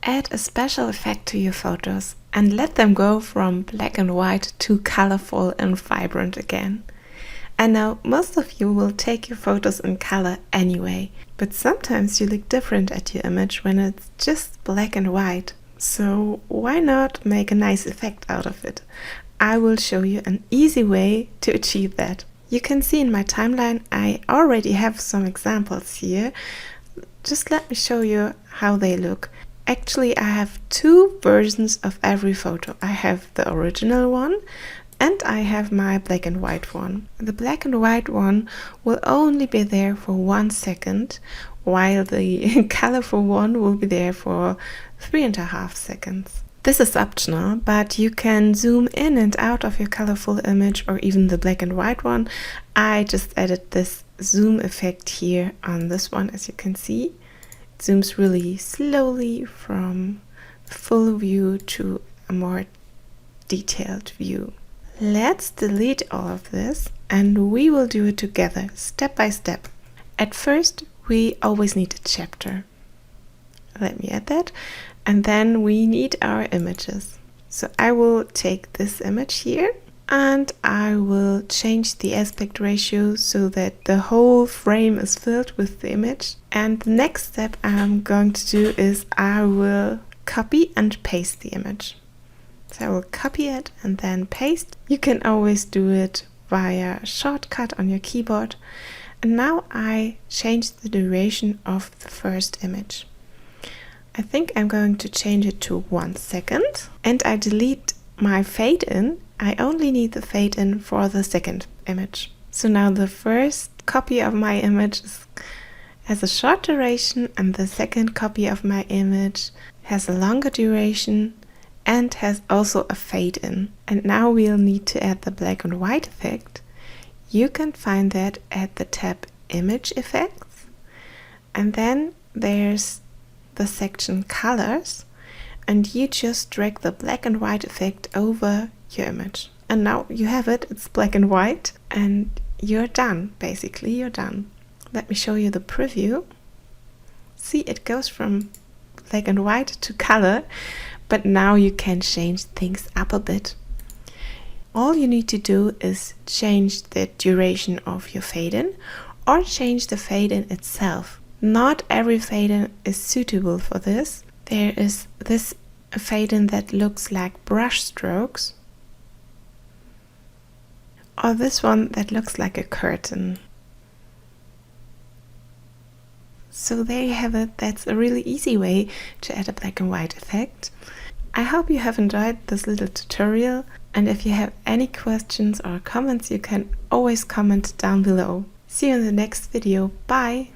Add a special effect to your photos and let them go from black and white to colorful and vibrant again. And now most of you will take your photos in color anyway, but sometimes you look different at your image when it's just black and white. So why not make a nice effect out of it? I will show you an easy way to achieve that. You can see in my timeline I already have some examples here. Just let me show you how they look. Actually, I have two versions of every photo. I have the original one and I have my black and white one. The black and white one will only be there for 1 second, while the colorful one will be there for 3.5 seconds. This is optional, but you can zoom in and out of your colorful image or even the black and white one. I just added this zoom effect here on this one, as you can see. It zooms really slowly from full view to a more detailed view. Let's delete all of this and we will do it together, step by step. At first, we always need a chapter. Let me add that. And then we need our images. So I will take this image here and I will change the aspect ratio so that the whole frame is filled with the image. And the next step I'm going to do is I will copy and paste the image. So I will copy it and then paste. You can always do it via a shortcut on your keyboard. And now I change the duration of the first image. I think I'm going to change it to 1 second and I delete my fade in. I only need the fade in for the second image. So now the first copy of my image has a short duration and the second copy of my image has a longer duration and has also a fade in. And now we'll need to add the black and white effect. You can find that at the tab Image Effects, and then there's the section Colors, and you just drag the black and white effect over your image. And now you have it, it's black and white, and you're done, basically you're done. Let me show you the preview. See, it goes from black and white to color, but now you can change things up a bit. All you need to do is change the duration of your fade-in or change the fade-in itself. Not every fade-in is suitable for this. There is this fade-in that looks like brush strokes, or this one that looks like a curtain. So there you have it. That's a really easy way to add a black and white effect. I hope you have enjoyed this little tutorial, and if you have any questions or comments, you can always comment down below. See you in the next video. Bye!